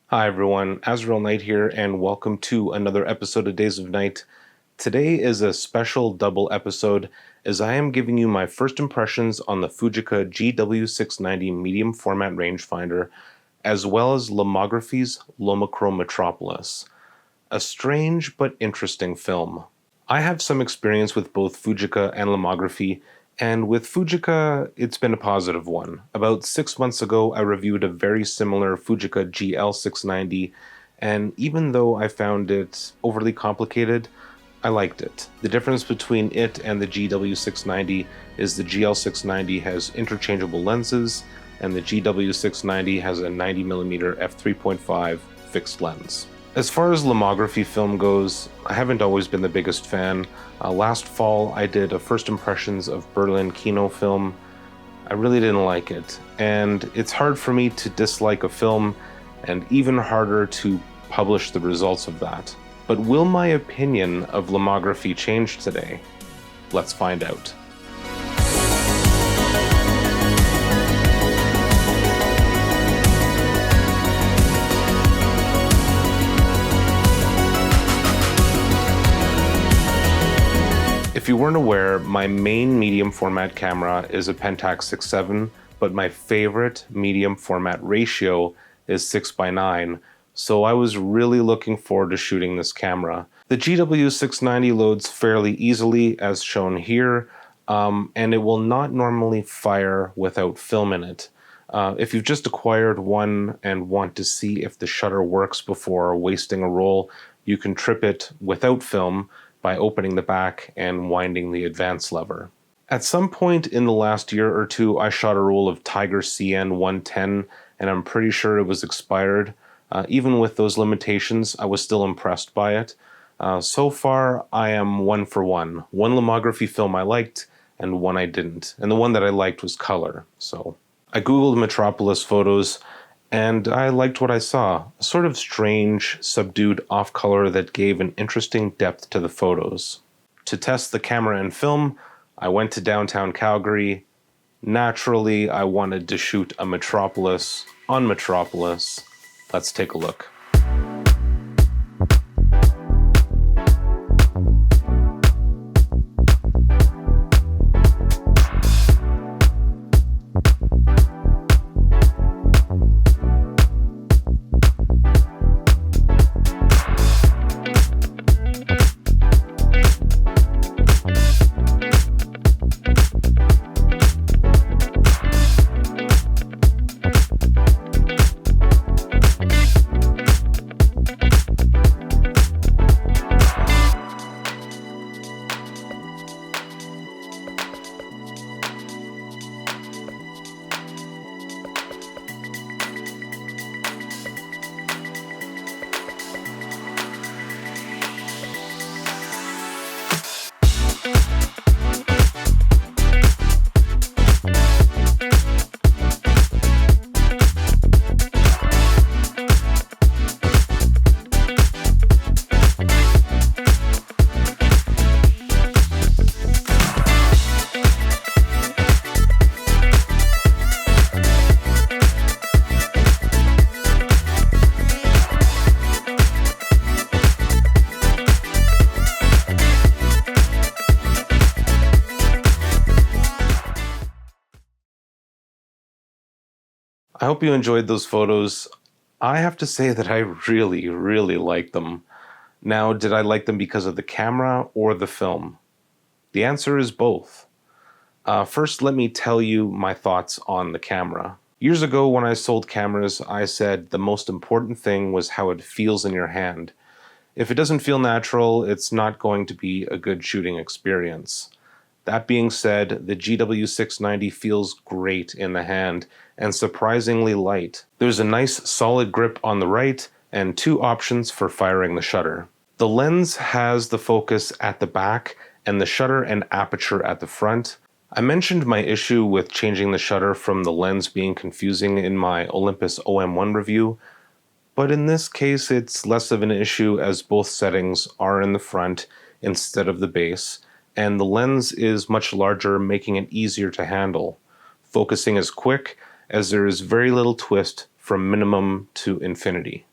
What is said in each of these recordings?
Hi everyone, Azriel Knight here, and welcome to another episode of Days of Night. Today is a special double episode as I am giving you my first impressions on the Fujica GW690 medium format rangefinder, as well as Lomography's Lomochrome Metropolis. A strange but interesting film. I have some experience with both Fujica and Lomography, and with Fujica, it's been a positive one. About 6 months ago, I reviewed a very similar Fujica GL690, and even though I found it overly complicated, I liked it. The difference between it and the GW690 is the GL690 has interchangeable lenses, and the GW690 has a 90mm f3.5 fixed lens. As far as Lomography film goes, I haven't always been the biggest fan. Last fall, I did a first impressions of Berlin Kino film. I really didn't like it, and it's hard for me to dislike a film, and even harder to publish the results of that. But will my opinion of Lomography change today? Let's find out. If you weren't aware, my main medium format camera is a Pentax 6.7, but my favorite medium format ratio is 6:9, so I was really looking forward to shooting this camera. The GW690 loads fairly easily, as shown here, and it will not normally fire without film in it. If you've just acquired one and want to see if the shutter works before wasting a roll, you can trip it without film by opening the back and winding the advance lever. At some point in the last year or two, I shot a roll of Tiger CN 110, and I'm pretty sure it was expired. Even with those limitations, I was still impressed by it. So far, I am one for one. One Lomography film I liked, and one I didn't. And the one that I liked was color. So I googled Metropolis photos, and I liked what I saw. A sort of strange, subdued off-color that gave an interesting depth to the photos. To test the camera and film, I went to downtown Calgary. Naturally, I wanted to shoot a Metropolis on Metropolis. Let's take a look. I hope you enjoyed those photos. I have to say that I really, really liked them. Now, did I like them because of the camera or the film? The answer is both. First, let me tell you my thoughts on the camera. Years ago, when I sold cameras, I said the most important thing was how it feels in your hand. If it doesn't feel natural, it's not going to be a good shooting experience. That being said, the GW690 feels great in the hand and surprisingly light. There's a nice solid grip on the right and two options for firing the shutter. The lens has the focus at the back and the shutter and aperture at the front. I mentioned my issue with changing the shutter from the lens being confusing in my Olympus OM1 review, but in this case it's less of an issue as both settings are in the front instead of the base, and the lens is much larger, making it easier to handle. Focusing is quick, as there is very little twist from minimum to infinity.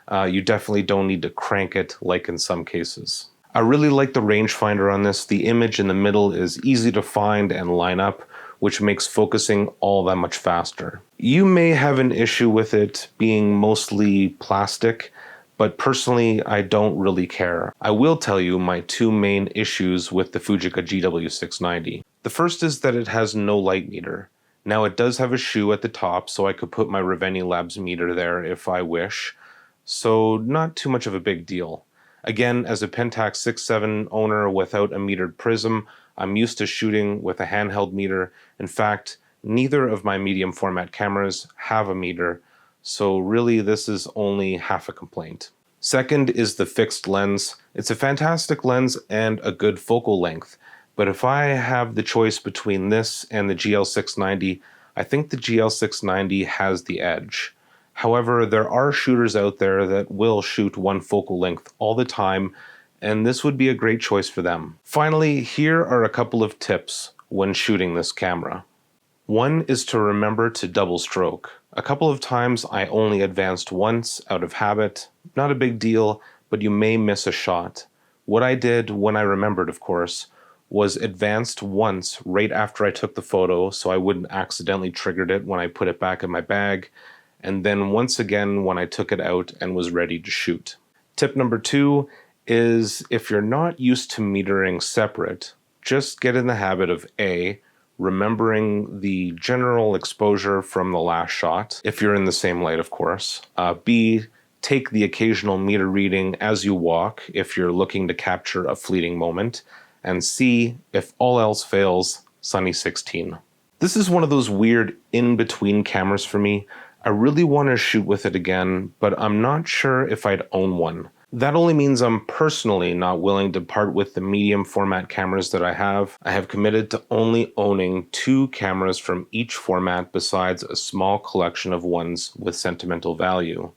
You definitely don't need to crank it like in some cases. I really like the rangefinder on this. The image in the middle is easy to find and line up, which makes focusing all that much faster. You may have an issue with it being mostly plastic, but personally, I don't really care. I will tell you my two main issues with the Fujica GW690. The first is that it has no light meter. Now it does have a shoe at the top, so I could put my Reveni Labs meter there if I wish, so not too much of a big deal. Again, as a Pentax 6.7 owner without a metered prism, I'm used to shooting with a handheld meter. In fact, neither of my medium format cameras have a meter, so really this is only half a complaint. Second is the fixed lens. It's a fantastic lens and a good focal length, but if I have the choice between this and the GL690, I think the GL690 has the edge. However, there are shooters out there that will shoot one focal length all the time, and this would be a great choice for them. Finally, here are a couple of tips when shooting this camera. One is to remember to double stroke. A couple of times I only advanced once out of habit. Not a big deal, but you may miss a shot. What I did when I remembered, of course, was advanced once right after I took the photo so I wouldn't accidentally trigger it when I put it back in my bag, and then once again when I took it out and was ready to shoot. Tip number 2 is if you're not used to metering separate, just get in the habit of A, remembering the general exposure from the last shot, if you're in the same light, of course. B, take the occasional meter reading as you walk if you're looking to capture a fleeting moment. And C, if all else fails, Sunny 16. This is one of those weird in-between cameras for me. I really want to shoot with it again, but I'm not sure if I'd own one. That only means I'm personally not willing to part with the medium format cameras that I have. I have committed to only owning 2 cameras from each format besides a small collection of ones with sentimental value.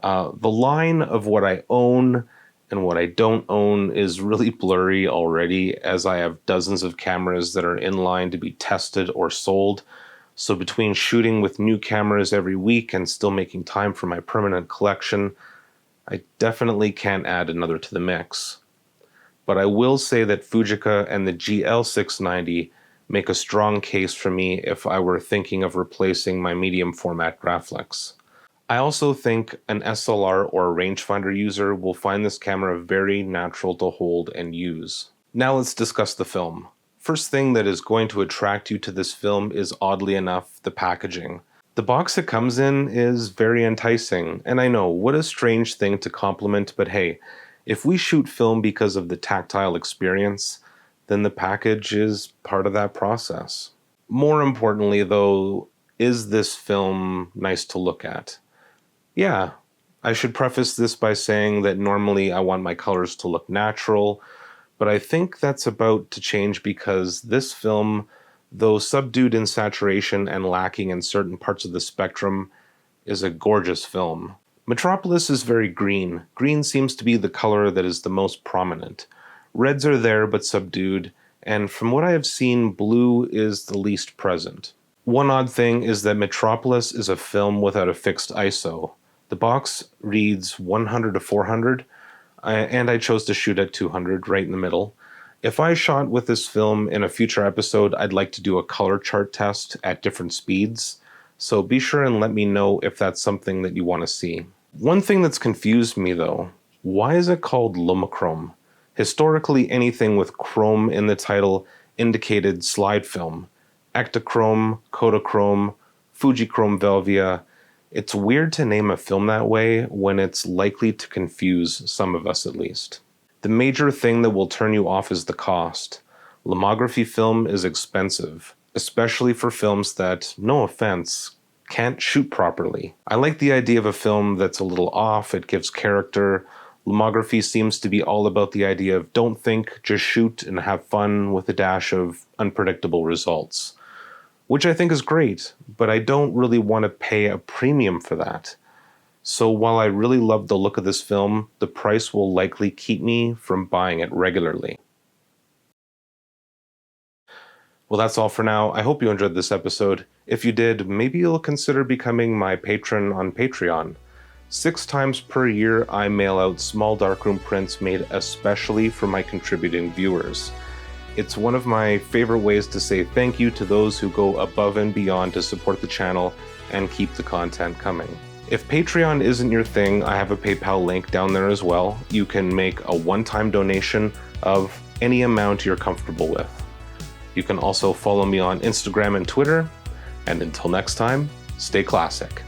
The line of what I own and what I don't own is really blurry already, as I have dozens of cameras that are in line to be tested or sold. So between shooting with new cameras every week and still making time for my permanent collection, I definitely can't add another to the mix. But I will say that Fujica and the GL690 make a strong case for me if I were thinking of replacing my medium format Graflex. I also think an SLR or a rangefinder user will find this camera very natural to hold and use. Now let's discuss the film. First thing that is going to attract you to this film is, oddly enough, the packaging. The box it comes in is very enticing, and I know, what a strange thing to compliment, but hey, if we shoot film because of the tactile experience, then the package is part of that process. More importantly, though, is this film nice to look at? Yeah, I should preface this by saying that normally I want my colors to look natural, but I think that's about to change because this film, though subdued in saturation and lacking in certain parts of the spectrum, is a gorgeous film. Metropolis is very green. Green seems to be the color that is the most prominent. Reds are there but subdued, and from what I have seen, blue is the least present. One odd thing is that Metropolis is a film without a fixed ISO. The box reads 100 to 400, and I chose to shoot at 200, right in the middle. If I shot with this film in a future episode, I'd like to do a color chart test at different speeds, so be sure and let me know if that's something that you want to see. One thing that's confused me though, why is it called Lomochrome? Historically, anything with chrome in the title indicated slide film. Ektachrome, Kodachrome, Fujichrome Velvia. It's weird to name a film that way when it's likely to confuse some of us at least. The major thing that will turn you off is the cost. Lomography film is expensive, especially for films that, no offense, can't shoot properly. I like the idea of a film that's a little off, it gives character. Lomography seems to be all about the idea of don't think, just shoot and have fun with a dash of unpredictable results. Which I think is great, but I don't really want to pay a premium for that. So while I really love the look of this film, the price will likely keep me from buying it regularly. Well, that's all for now. I hope you enjoyed this episode. If you did, maybe you'll consider becoming my patron on Patreon. 6 times per year, I mail out small darkroom prints made especially for my contributing viewers. It's one of my favorite ways to say thank you to those who go above and beyond to support the channel and keep the content coming. If Patreon isn't your thing, I have a PayPal link down there as well. You can make a one-time donation of any amount you're comfortable with. You can also follow me on Instagram and Twitter. And until next time, stay classic.